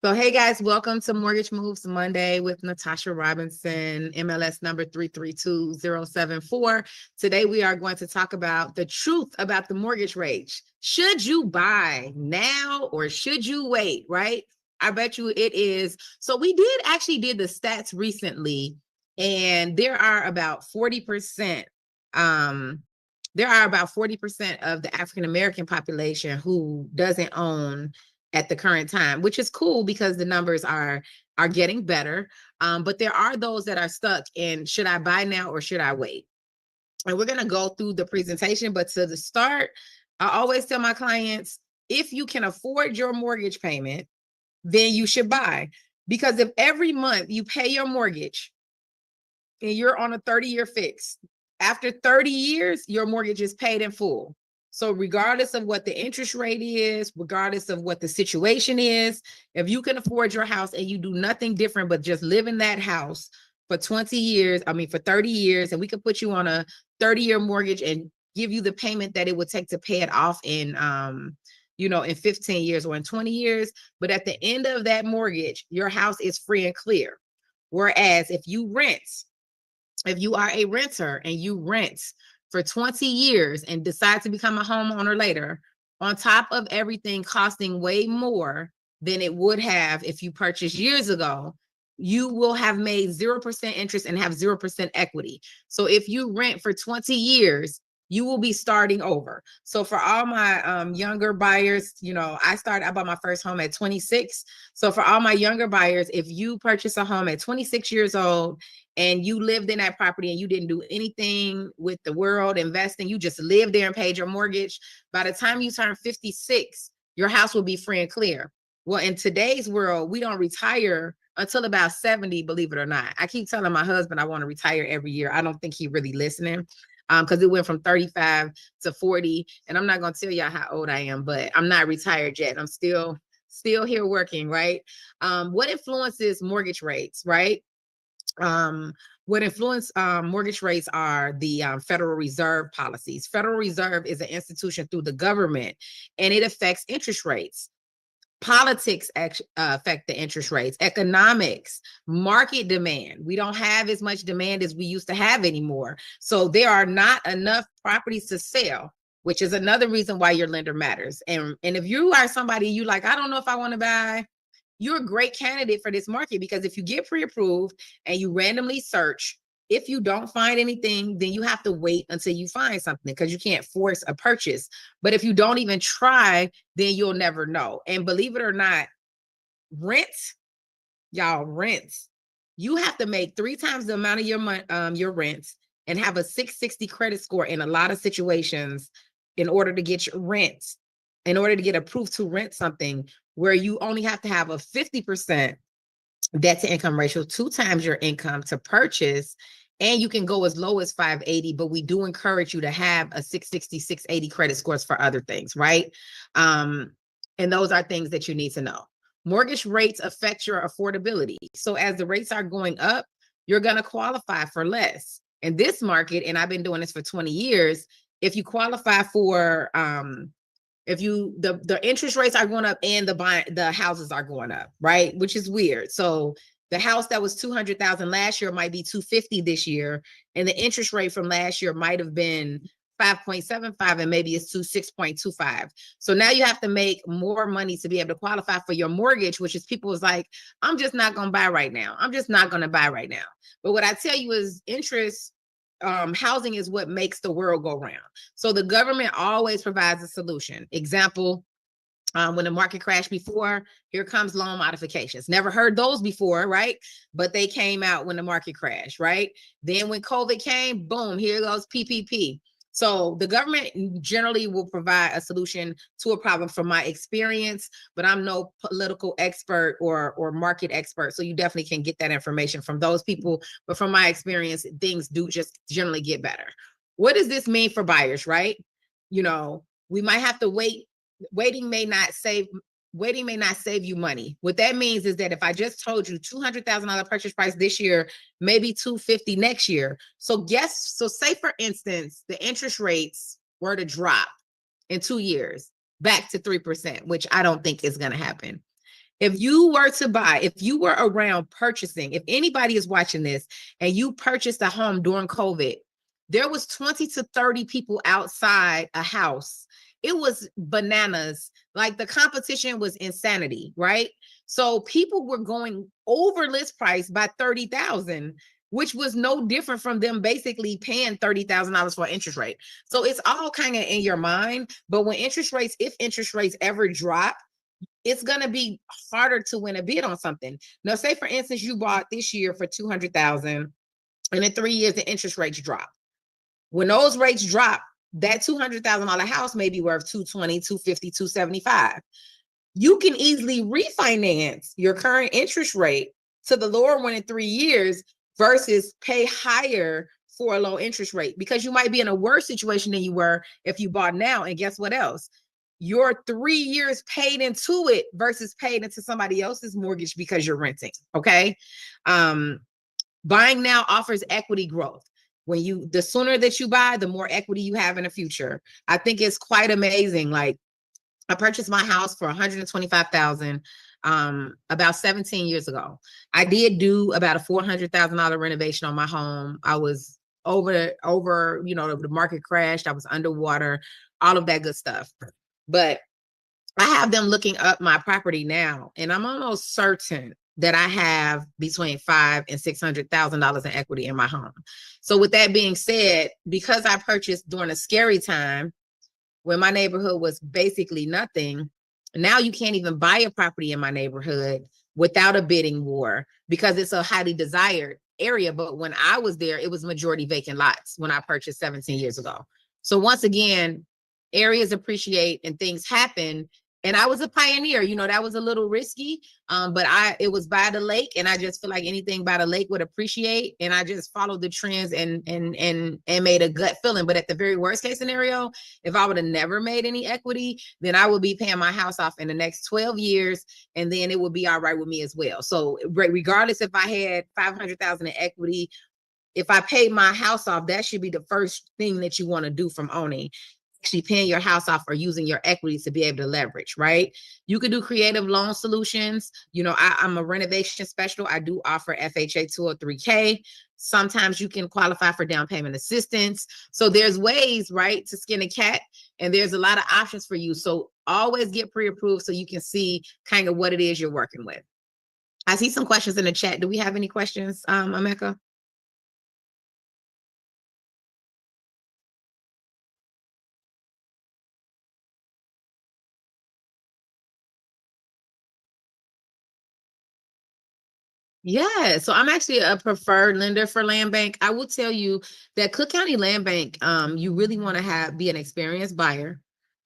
So, hey guys, welcome to Mortgage Moves Monday with Natasha Robinson, MLS number 332074. Today, we are going to talk about the truth about the mortgage rate. Should you buy now or should you wait, right? I bet you it is. So, we did the stats recently, and there are about 40%. There are about 40% of the African American population who doesn't own at the current time, which is cool because the numbers are getting better. But there are those that are stuck in, should I buy now or should I wait? And we're going to go through the presentation. But to the start, I always tell my clients, if you can afford your mortgage payment, then you should buy. Because if every month you pay your mortgage and you're on a 30-year fix, after 30 years, your mortgage is paid in full. So regardless of what the interest rate is, regardless of what the situation is, if you can afford your house and you do nothing different but just live in that house for 20 years, for 30 years, and we could put you on a 30-year mortgage and give you the payment that it would take to pay it off in 15 years or in 20 years. But at the end of that mortgage, your house is free and clear. Whereas if you are a renter and you rent for 20 years and decide to become a homeowner later, on top of everything costing way more than it would have if you purchased years ago, you will have made 0% interest and have 0% equity. So if you rent for 20 years, you will be starting over. So for all my younger buyers, I bought my first home at 26. So for all my younger buyers, if you purchase a home at 26 years old and you lived in that property and you didn't do anything with the world investing, you just lived there and paid your mortgage, by the time you turn 56, your house will be free and clear. Well, in today's world, we don't retire until about 70, believe it or not. I keep telling my husband I want to retire every year. I don't think he's really listening. Because it went from 35 to 40, and I'm not going to tell y'all how old I am, but I'm not retired yet. I'm still here working, right? What influences mortgage rates, right? What influence mortgage rates are the Federal Reserve policies. Federal Reserve is an institution through the government, and it affects interest rates. Politics affect the interest rates, economics, market demand. We don't have as much demand as we used to have anymore. So there are not enough properties to sell, which is another reason why your lender matters. And if you are somebody you like, I don't know if I want to buy, you're a great candidate for this market, because if you get pre-approved and you randomly search, if you don't find anything, then you have to wait until you find something, because you can't force a purchase. But if you don't even try, then you'll never know. And believe it or not, rent, you have to make 3 times the amount of your rent and have a 660 credit score in a lot of situations in order to get your rent, in order to get approved to rent something, where you only have to have a 50% debt to income ratio, 2 times your income to purchase, and you can go as low as 580, but we do encourage you to have a 660, 680 credit scores for other things, right? And those are things that you need to know. Mortgage rates affect your affordability. So as the rates are going up, you're going to qualify for less. In this market, and I've been doing this for 20 years, if you qualify for the interest rates are going up and the houses are going up, right? Which is weird. So the house that was 200,000 last year might be 250 this year, and the interest rate from last year might have been 5.75, and maybe it's 6.25. So now you have to make more money to be able to qualify for your mortgage, which is people is like, I'm just not going to buy right now. I'm just not going to buy right now. But what I tell you is housing is what makes the world go round. So the government always provides a solution. Example, when the market crashed before, here comes loan modifications. Never heard those before, right? But they came out when the market crashed, right? Then when COVID came, boom, here goes PPP. So the government generally will provide a solution to a problem from my experience, but I'm no political expert or market expert. So you definitely can get that information from those people. But from my experience, things do just generally get better. What does this mean for buyers, right? We might have to wait. Waiting may not save you money. What that means is that if I just told you $200,000 purchase price this year, maybe $250,000 next year. So say for instance, the interest rates were to drop in 2 years back to 3%, which I don't think is going to happen. If you were to buy, if you were around purchasing, if anybody is watching this and you purchased a home during COVID, there was 20 to 30 people outside a house. It was bananas. Like the competition was insanity, right? So people were going over list price by 30,000, which was no different from them basically paying $30,000 for an interest rate. So it's all kind of in your mind. But when interest rates, if interest rates ever drop, it's going to be harder to win a bid on something. Now, say for instance, you bought this year for 200,000 and in 3 years, the interest rates drop. When those rates drop, that $200,000 house may be worth 220, 250, 275. You can easily refinance your current interest rate to the lower one in 3 years versus pay higher for a low interest rate, because you might be in a worse situation than you were if you bought now. And guess what else? Your 3 years paid into it versus paid into somebody else's mortgage because you're renting. Okay. Buying now offers equity growth. The sooner that you buy, the more equity you have in the future. I think it's quite amazing. Like, I purchased my house for $125,000 about 17 years ago. I did do about a $400,000 renovation on my home. I was over, the market crashed. I was underwater, all of that good stuff. But I have them looking up my property now, and I'm almost certain that I have between $500,000 and $600,000 in equity in my home. So with that being said, because I purchased during a scary time when my neighborhood was basically nothing, now you can't even buy a property in my neighborhood without a bidding war because it's a highly desired area. But when I was there, it was majority vacant lots when I purchased 17 years ago. So once again, areas appreciate and things happen. And I was a pioneer, that was a little risky, but it was by the lake, and I just feel like anything by the lake would appreciate. And I just followed the trends and made a gut feeling. But at the very worst case scenario, if I would have never made any equity, then I would be paying my house off in the next 12 years, and then it would be all right with me as well. So regardless if I had 500,000 in equity, if I paid my house off, that should be the first thing that you want to do from owning. Actually paying your house off or using your equity to be able to leverage, right? You can do creative loan solutions. I'm a renovation specialist. I do offer FHA 203K. Sometimes you can qualify for down payment assistance. So there's ways, right, to skin a cat, and there's a lot of options for you. So always get pre-approved so you can see kind of what it is you're working with. I see some questions in the chat. Do we have any questions, Emeka? Yeah, so I'm actually a preferred lender for Land Bank. I will tell you that Cook County Land Bank, you really want to be an experienced buyer.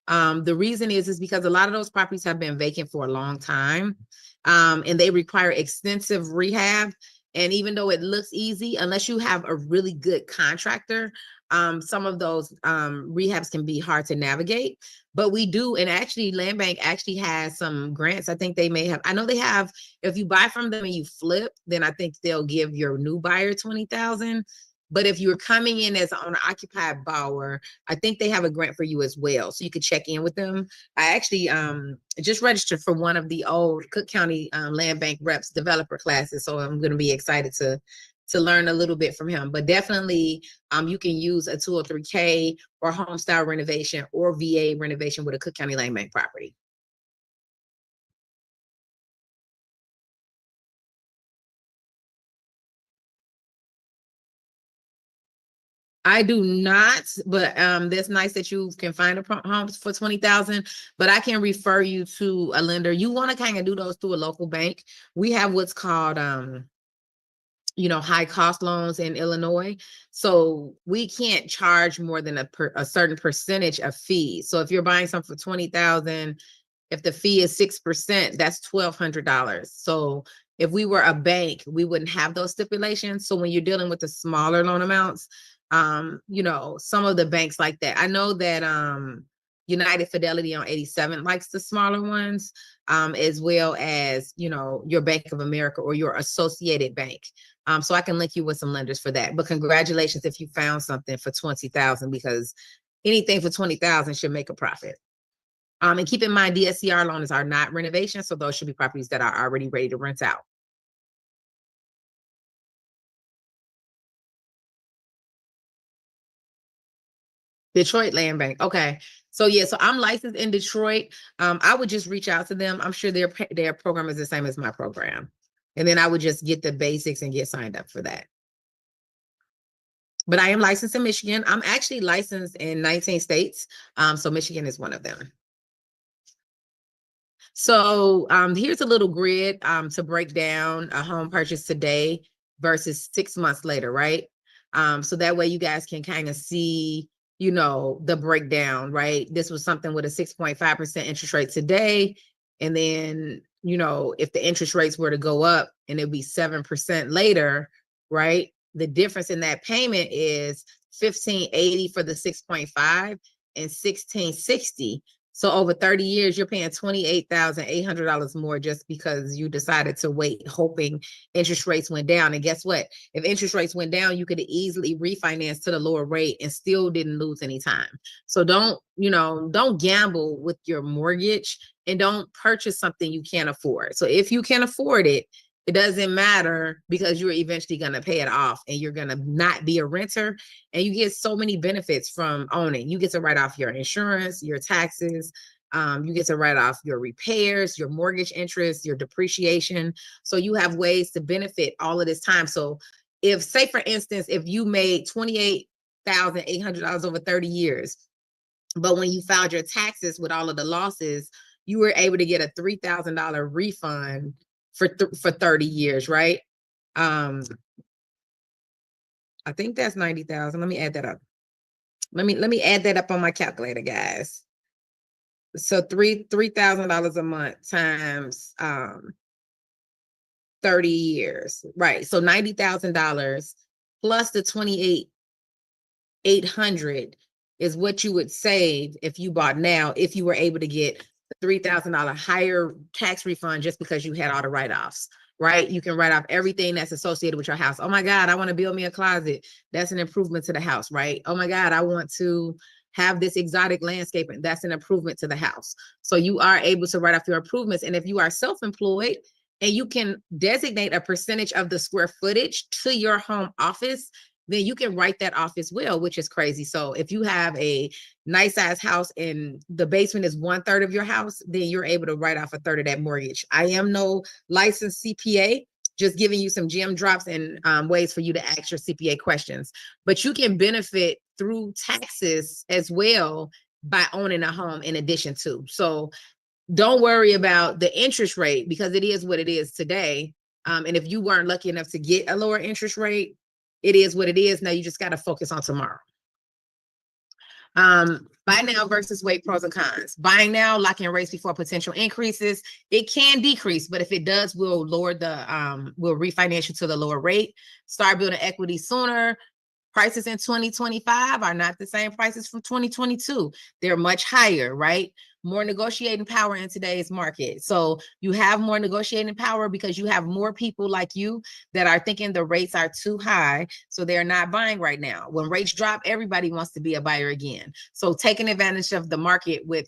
The reason is because a lot of those properties have been vacant for a long time, and they require extensive rehab. And even though it looks easy, unless you have a really good contractor, some of those rehabs can be hard to navigate. But we do, and actually Land Bank actually has some grants. I think they may have, I know they have, if you buy from them and you flip, then I think they'll give your new buyer 20,000. But if you're coming in as an owner-occupied borrower, I think they have a grant for you as well. So you could check in with them. I actually just registered for one of the old Cook County Land Bank reps developer classes. So I'm going to be excited to learn a little bit from him. But definitely you can use a 203K or home style renovation or VA renovation with a Cook County Land Bank property. I do not, but that's nice that you can find a home for 20,000. But I can refer you to a lender. You want to kind of do those through a local bank. We have what's called high cost loans in Illinois. So we can't charge more than a certain percentage of fees. So if you're buying something for 20,000, if the fee is 6%, that's $1,200. So if we were a bank, we wouldn't have those stipulations. So when you're dealing with the smaller loan amounts, some of the banks like that. I know that United Fidelity on 87 likes the smaller ones, as well as, your Bank of America or your associated bank. So I can link you with some lenders for that. But congratulations if you found something for 20,000, because anything for 20,000 should make a profit. And keep in mind, DSCR loans are not renovations, so those should be properties that are already ready to rent out. Detroit Land Bank. Okay. So yeah, so I'm licensed in Detroit. I would just reach out to them. I'm sure their program is the same as my program. And then I would just get the basics and get signed up for that. But I am licensed in Michigan. I'm actually licensed in 19 states. So Michigan is one of them. So here's a little grid to break down a home purchase today versus 6 months later, right? So that way you guys can kind of see, you know, the breakdown, right? This was something with a 6.5% interest rate today. And then, you know, if the interest rates were to go up and it'd be 7% later, right? The difference in that payment is $1,580 for the 6.5 and $1,660. So over 30 years, you're paying $28,800 more just because you decided to wait, hoping interest rates went down. And guess what? If interest rates went down, you could easily refinance to the lower rate and still didn't lose any time. So don't gamble with your mortgage and don't purchase something you can't afford. So if you can afford it, it doesn't matter because you're eventually going to pay it off and you're going to not be a renter. And you get so many benefits from owning. You get to write off your insurance, your taxes. You get to write off your repairs, your mortgage interest, your depreciation. So you have ways to benefit all of this time. So if, say, for instance, if you made $28,800 over 30 years, but when you filed your taxes with all of the losses, you were able to get a $3,000 refund for 30 years, right? I think that's 90,000. Let me add that up. Let me add that up on my calculator, guys. So $3,000 a month times 30 years, right? So $90,000 plus the 28,800 is what you would save if you bought now, if you were able to get $3,000 higher tax refund just because you had all the write-offs, right? You can write off everything that's associated with your house. Oh my God, I want to build me a closet. That's an improvement to the house, right? Oh my God, I want to have this exotic landscaping. That's an improvement to the house. So you are able to write off your improvements. And if you are self-employed and you can designate a percentage of the square footage to your home office, then you can write that off as well, which is crazy. So if you have a nice size house and the basement is 1/3 of your house, then you're able to write off 1/3 of that mortgage. I am no licensed CPA, just giving you some gem drops and ways for you to ask your CPA questions. But you can benefit through taxes as well by owning a home in addition to. So don't worry about the interest rate because it is what it is today. And if you weren't lucky enough to get a lower interest rate, it is what it is. Now you just got to focus on tomorrow. Buy now versus wait, pros and cons. Buying now, lock in rates before potential increases. It can decrease, but if it does, we'll refinance you to the lower rate. Start building equity sooner. Prices in 2025 are not the same prices from 2022. They're much higher, right? More negotiating power in today's market. So you have more negotiating power because you have more people like you that are thinking the rates are too high, so they're not buying right now. When rates drop, everybody wants to be a buyer again. So taking advantage of the market with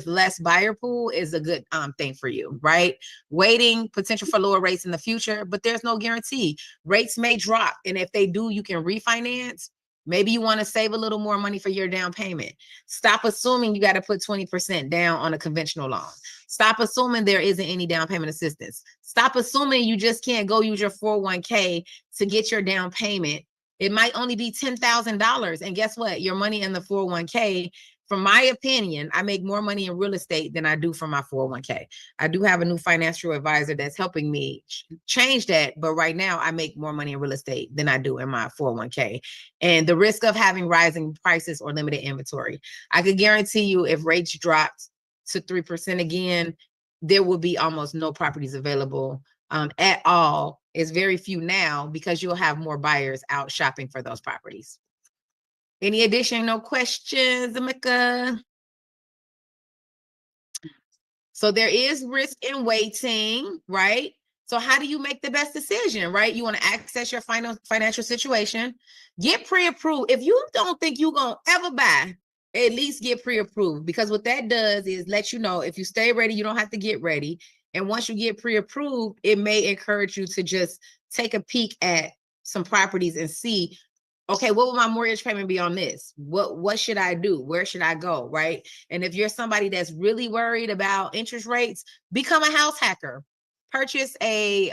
less buyer pool is a good thing for you, right? Waiting, potential for lower rates in the future, but there's no guarantee. Rates may drop, and if they do, you can refinance. Maybe you want to save a little more money for your down payment. Stop assuming you got to put 20% down on a conventional loan. Stop assuming there isn't any down payment assistance. Stop assuming you just can't go use your 401k to get your down payment. It might only be $10,000. And guess what? Your money in the 401k, from my opinion, I make more money in real estate than I do from my 401k. I do have a new financial advisor that's helping me change that. But right now I make more money in real estate than I do in my 401k. And the risk of having rising prices or limited inventory, I could guarantee you if rates dropped to 3% again, there will be almost no properties available at all. It's very few now because you'll have more buyers out shopping for those properties. Any additional questions, Amika? So there is risk in waiting, right? So how do you make the best decision, right? You want to access your financial situation, get pre-approved. If you don't think you're going to ever buy at least get pre-approved, because what that does is let you know if you stay ready, you don't have to get ready. And once you get pre-approved, it may encourage you to just take a peek at some properties and see, okay, what will my mortgage payment be on this? What should I do? Where should I go? Right. And if you're somebody that's really worried about interest rates, become a house hacker. Purchase a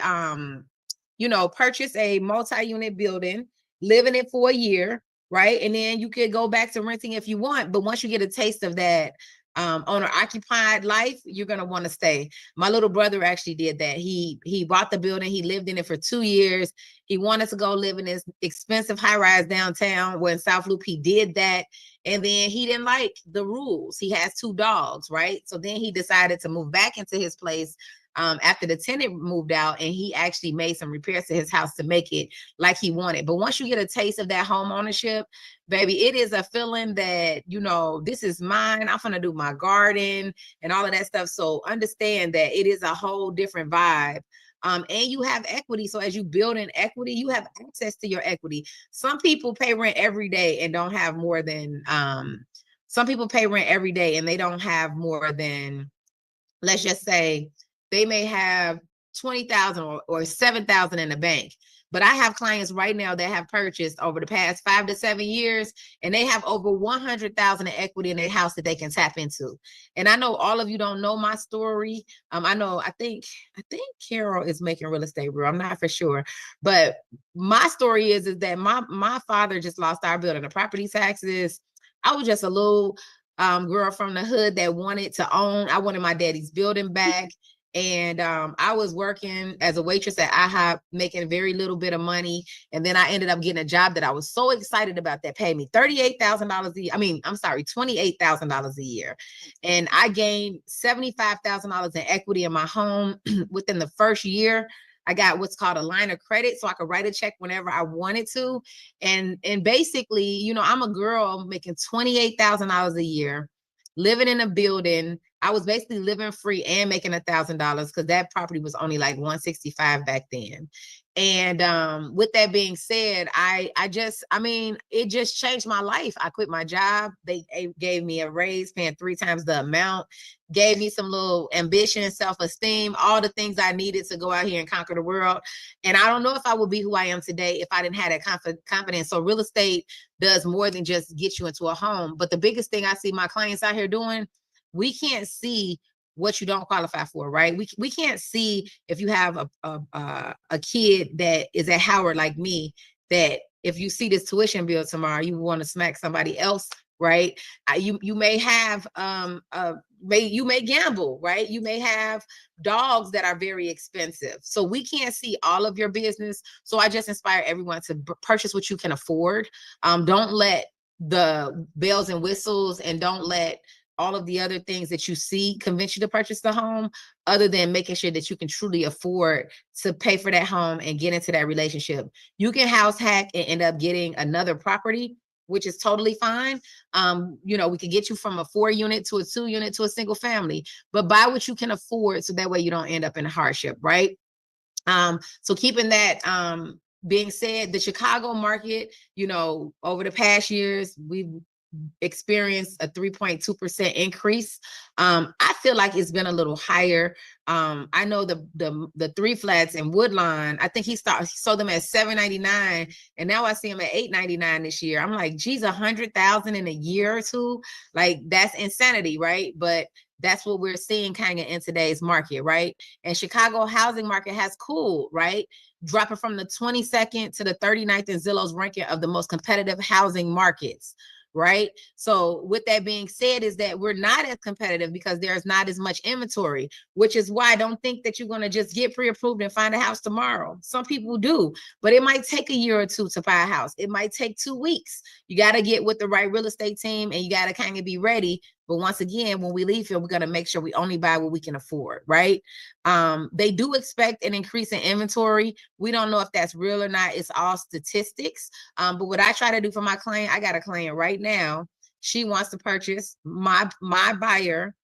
purchase a multi-unit building, live in it for a year, right? And then you could go back to renting if you want. But once you get a taste of that owner occupied life, you're going to want to stay. My little brother actually did that. He bought the building, he lived in it for 2 years. He wanted to go live in this expensive high-rise downtown. Well, in South Loop, he did that. And then he didn't like the rules. He has 2 dogs, right? So then he decided to move back into his place after the tenant moved out, and he actually made some repairs to his house to make it like he wanted. But once you get a taste of that home ownership, baby, it is a feeling that, this is mine. I'm gonna do my garden and all of that stuff. So understand that it is a whole different vibe. And you have equity. So as you build in equity, you have access to your equity. Some people pay rent every day and don't have more than, some people pay rent every day and they don't have more than, let's just say, they may have 20,000 or 7,000 in the bank. But I have clients right now that have purchased over the past 5 to 7 years, and they have over 100,000 in equity in their house that they can tap into. And I know all of you don't know my story. I think Carol is making real estate real. I'm not for sure, but my story is that my father just lost our building, the property taxes. I was just a little girl from the hood that wanted to own. I wanted my daddy's building back. And I was working as a waitress at IHOP, making very little bit of money. And then I ended up getting a job that I was so excited about that paid me $38,000 a year. $28,000 a year. And I gained $75,000 in equity in my home within the first year. I got what's called a line of credit, so I could write a check whenever I wanted to. And basically, I'm a girl making $28,000 a year, living in a building. I was basically living free and making $1,000 because that property was only like $165 back then. And with that being said, it just changed my life. I quit my job. They gave me a raise, paying 3 times the amount, gave me some little ambition and self-esteem, all the things I needed to go out here and conquer the world. And I don't know if I would be who I am today if I didn't have that confidence. So real estate does more than just get you into a home. But the biggest thing I see my clients out here doing, we can't see what you don't qualify for, right? We can't see if you have a kid that is at Howard like me, that if you see this tuition bill tomorrow, you want to smack somebody else, right? You may have you may gamble, right? You may have dogs that are very expensive. So we can't see all of your business. So I just inspire everyone to purchase what you can afford. Don't let the bells and whistles, and don't let all of the other things that you see convince you to purchase the home, other than making sure that you can truly afford to pay for that home and get into that relationship. You can house hack and end up getting another property, which is totally fine. We could get you from a 4-unit to a 2-unit to a single family, but buy what you can afford so that way you don't end up in hardship, right? So keeping that being said, the Chicago market, over the past years, we've experienced a 3.2% increase. I feel like it's been a little higher. I know the 3 flats in Woodlawn, I think he sold them at $799, and now I see them at $899 this year. I'm like, geez, $100,000 in a year or two, like that's insanity, right? But that's what we're seeing kind of in today's market, right? And Chicago housing market has cooled, right? Dropping from the 22nd to the 39th in Zillow's ranking of the most competitive housing markets, right? So with that being said, is that we're not as competitive because there's not as much inventory, which is why I don't think that you're going to just get pre-approved and find a house tomorrow. Some people do, but it might take a year or two to buy a house. It might take 2 weeks. You got to get with the right real estate team, and you got to kind of be ready. But once again, when we leave here, we're going to make sure we only buy what we can afford, right? They do expect an increase in inventory. We don't know if that's real or not. It's all statistics. But what I try to do for my client, I got a client right now. She wants to purchase. My buyer,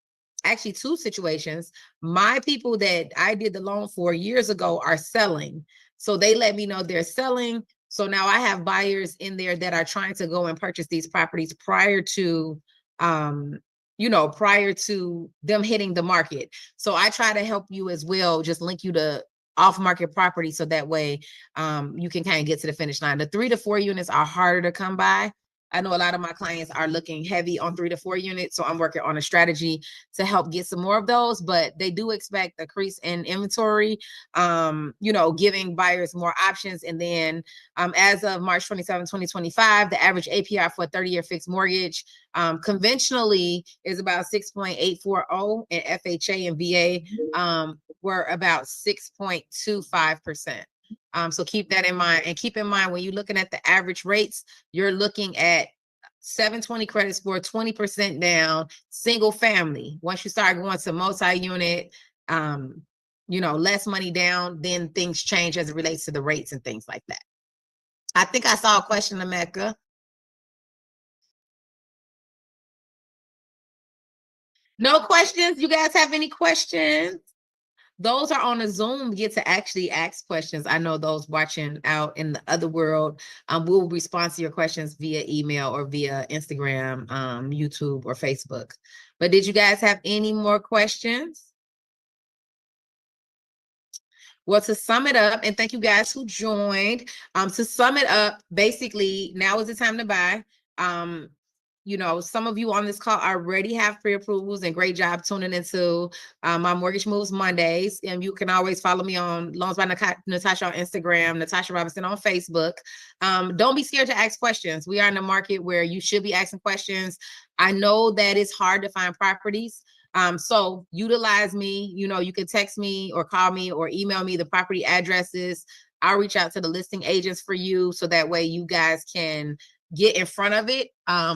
actually 2 situations. My people that I did the loan for years ago are selling. So they let me know they're selling. So now I have buyers in there that are trying to go and purchase these properties prior to you know, prior to them hitting the market. So I try to help you as well, just link you to off market property. So that way you can kind of get to the finish line. The 3 to 4 units are harder to come by. I know a lot of my clients are looking heavy on 3 to 4 units. So I'm working on a strategy to help get some more of those, but they do expect a increase in inventory, you know, giving buyers more options. And then as of March 27, 2025, the average APR for a 30-year fixed mortgage conventionally is about 6.840, and FHA and VA were about 6.25%. So keep that in mind. And keep in mind, when you're looking at the average rates, you're looking at 720 credit score, 20% down, single family. Once you start going to multi-unit, you know, less money down, then things change as it relates to the rates and things like that. I think I saw a question, Emeka. No questions? You guys have any questions? Those are on a Zoom get to actually ask questions. I know those watching out in the other world will respond to your questions via email or via Instagram, YouTube, or Facebook. But did you guys have any more questions? Well, to sum it up, and thank you guys who joined. To sum it up, basically, now is the time to buy. You know, some of you on this call already have pre-approvals, and great job tuning into my Mortgage Moves Mondays. And you can always follow me on Loans by Natasha on Instagram, Natasha Robinson on Facebook. Don't be scared to ask questions. We are in a market where you should be asking questions. I know that it's hard to find properties. So utilize me. You know, you can text me or call me or email me the property addresses. I'll reach out to the listing agents for you, so that way you guys can get in front of it.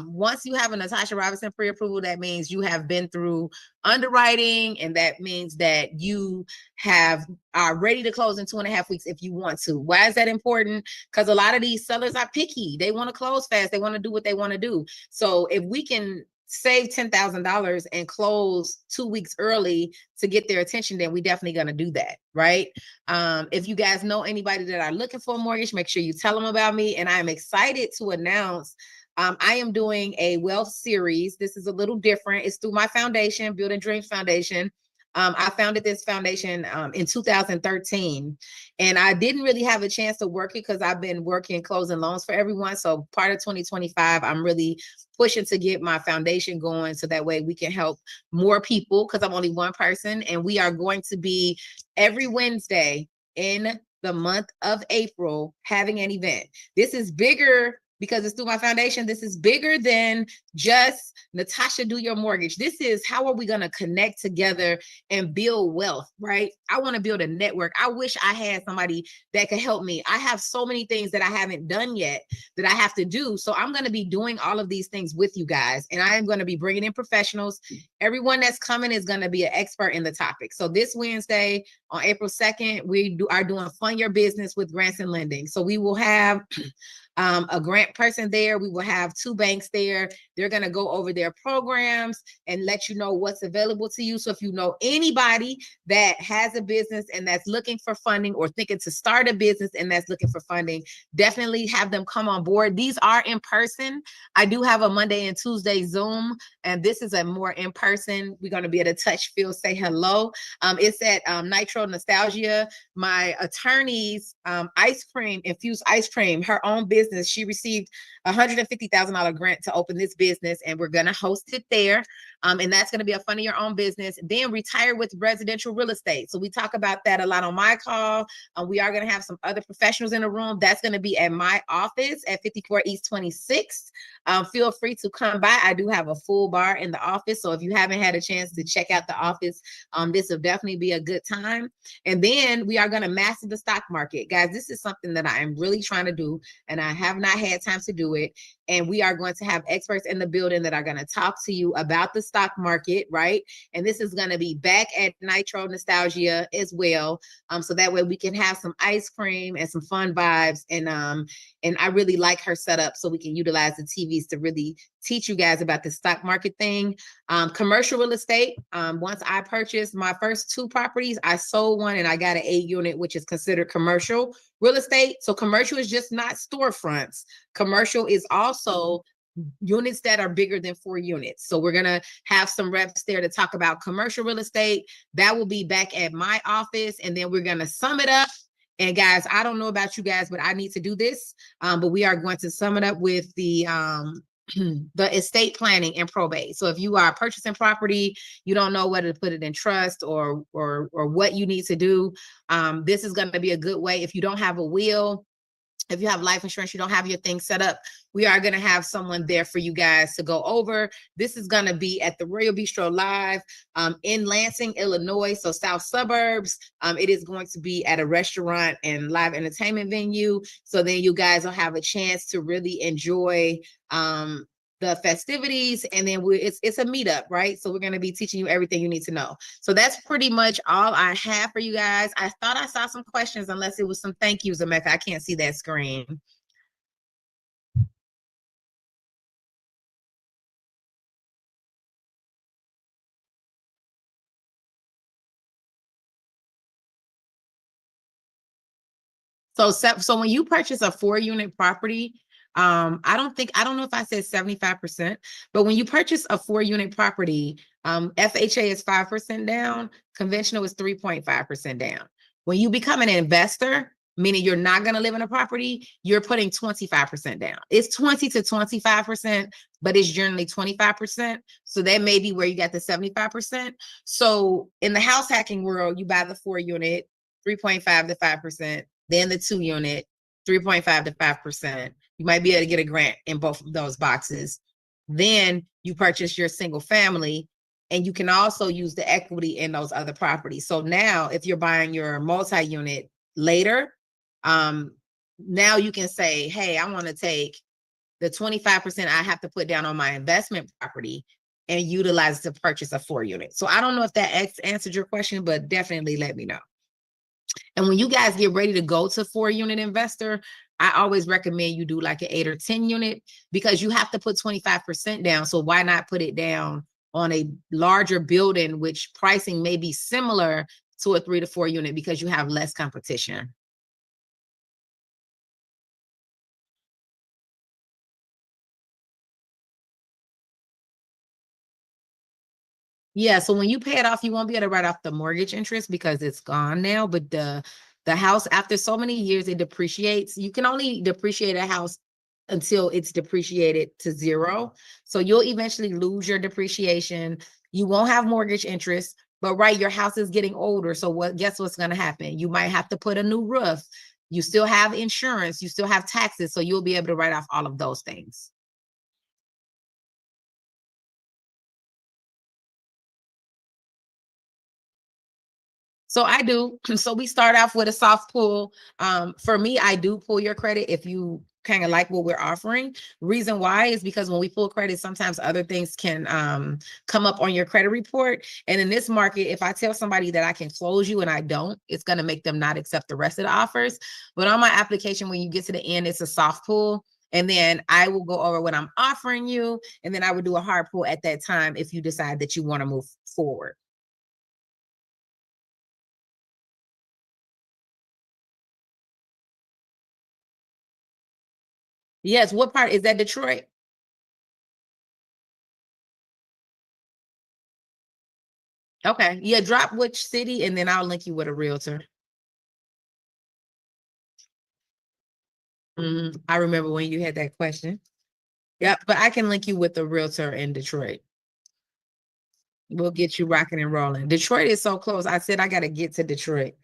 Once you have a Natasha Robinson pre-approval, that means you have been through underwriting, and that means that you are ready to close in 2.5 weeks if you want to. Why is that important? Because a lot of these sellers are picky. They want to close fast. They want to do what they want to do. So if we can save $10,000 and close 2 weeks early to get their attention, then we definitely going to do that, right? If you guys know anybody that are looking for a mortgage, make sure you tell them about me. And I'm excited to announce I am doing a wealth series. This is a little different. It's through my foundation, Building Dreams Foundation. I founded this foundation in 2013, and I didn't really have a chance to work it because I've been working closing loans for everyone. So part of 2025, I'm really pushing to get my foundation going, so that way we can help more people, because I'm only one person. And we are going to be every Wednesday in the month of April having an event. This is bigger because it's through my foundation. This is bigger than just Natasha Do Your Mortgage. This is how are we going to connect together and build wealth, right? I want to build a network. I wish I had somebody that could help me. I have so many things that I haven't done yet that I have to do. So I'm going to be doing all of these things with you guys, and I am going to be bringing in professionals. Everyone that's coming is going to be an expert in the topic. So this Wednesday on April 2nd, we are doing Fund Your Business with Grants and Lending. So we will have a grant person there. We will have 2 banks there. They're going to go over their programs and let you know what's available to you. So if you know anybody that has a business and that's looking for funding, or thinking to start a business and that's looking for funding, definitely have them come on board. These are in person. I do have a Monday and Tuesday Zoom, and this is a more in person. We're going to be able to touch, feel, say hello. It's at Nitro Nostalgia. My attorney's ice cream, infused ice cream, her own business. She received a $150,000 grant to open this business, and we're going to host it there. And that's going to be a fund of your own business. Then retire with residential real estate. So we talk about that a lot on my call. We are going to have some other professionals in the room. That's going to be at my office at 54 East 26th. Feel free to come by. I do have a full bar in the office. So if you haven't had a chance to check out the office, this will definitely be a good time. And then we are going to master the stock market. Guys, this is something that I am really trying to do, and I have not had time to do it. And we are going to have experts in the building that are going to talk to you about the stock market, right? And this is going to be back at Nitro Nostalgia as well. So that way we can have some ice cream and some fun vibes. And I really like her setup, so we can utilize the TVs to really teach you guys about the stock market thing. Commercial real estate. Once I purchased my first 2 properties, I sold one and I got an 8 unit, which is considered commercial real estate. So commercial is just not storefronts. Commercial is also units that are bigger than 4 units. So we're going to have some reps there to talk about commercial real estate. That will be back at my office. And then we're going to sum it up. And guys, I don't know about you guys, but I need to do this. But we are going to sum it up with the the estate planning and probate. So if you are purchasing property, you don't know whether to put it in trust or what you need to do, this is going to be a good way. If you don't have a will, if you have life insurance, you don't have your thing set up, we are going to have someone there for you guys to go over. This is going to be at the Royal Bistro Live in Lansing, Illinois, so south suburbs. It is going to be at a restaurant and live entertainment venue. So then you guys will have a chance to really enjoy the festivities, and then it's a meetup, right? So we're going to be teaching you everything you need to know. So that's pretty much all I have for you guys. I thought I saw some questions, unless it was some thank yous, Emeka. I can't see that screen. So when you purchase a 4-unit property, I don't know if I said 75%, but when you purchase a 4-unit property, FHA is 5% down, conventional is 3.5% down. When you become an investor, meaning you're not going to live in a property, you're putting 25% down. It's 20 to 25%, but it's generally 25%. So that may be where you got the 75%. So in the house hacking world, you buy the 4-unit, 3.5 to 5%. Then the 2-unit, 3.5 to 5%. You might be able to get a grant in both of those boxes. Then you purchase your single family, and you can also use the equity in those other properties. So now if you're buying your multi-unit later, now you can say, hey, I want to take the 25% I have to put down on my investment property and utilize it to purchase a 4-unit. So I don't know if that answered your question, but definitely let me know. And when you guys get ready to go to 4-unit investor, I always recommend you do like an 8 or 10 unit, because you have to put 25% down. So why not put it down on a larger building, which pricing may be similar to a 3 to 4 unit, because you have less competition. Yeah, so when you pay it off, you won't be able to write off the mortgage interest because it's gone now. But the house, after so many years, it depreciates. You can only depreciate a house until it's depreciated to 0. So you'll eventually lose your depreciation. You won't have mortgage interest, but right, your house is getting older. So guess what's going to happen? You might have to put a new roof. You still have insurance, you still have taxes. So you'll be able to write off all of those things. So I do. So we start off with a soft pull. For me, I do pull your credit if you kind of like what we're offering. Reason why is because when we pull credit, sometimes other things can come up on your credit report. And in this market, if I tell somebody that I can close you and I don't, it's going to make them not accept the rest of the offers. But on my application, when you get to the end, it's a soft pull. And then I will go over what I'm offering you. And then I would do a hard pull at that time if you decide that you want to move forward. Yes. What part is that? Detroit? Okay. Yeah. Drop which city, and then I'll link you with a realtor. I remember when you had that question. Yep. But I can link you with a realtor in Detroit. We'll get you rocking and rolling. Detroit is so close. I said I got to get to Detroit.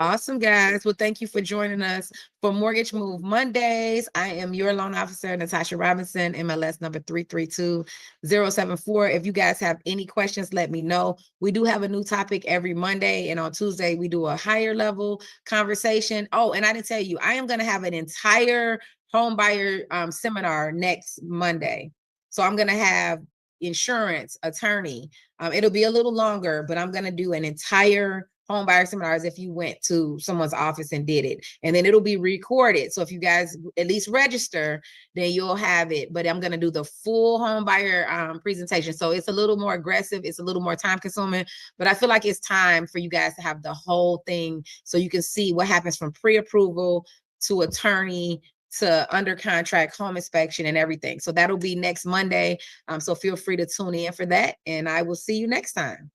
Awesome, guys. Well, thank you for joining us for Mortgage Move Mondays. I am your loan officer, Natasha Robinson, MLS number 332074. If you guys have any questions, let me know. We do have a new topic every Monday, and on Tuesday, we do a higher level conversation. Oh, and I didn't tell you, I am going to have an entire home buyer seminar next Monday. So I'm going to have insurance, attorney. It'll be a little longer, but I'm going to do an entire home buyer seminar as if you went to someone's office and did it. And then it'll be recorded. So if you guys at least register, then you'll have it. But I'm going to do the full home buyer presentation. So it's a little more aggressive. It's a little more time consuming, but I feel like it's time for you guys to have the whole thing so you can see what happens from pre-approval to attorney to under contract, home inspection, and everything. So that'll be next Monday. So feel free to tune in for that, and I will see you next time.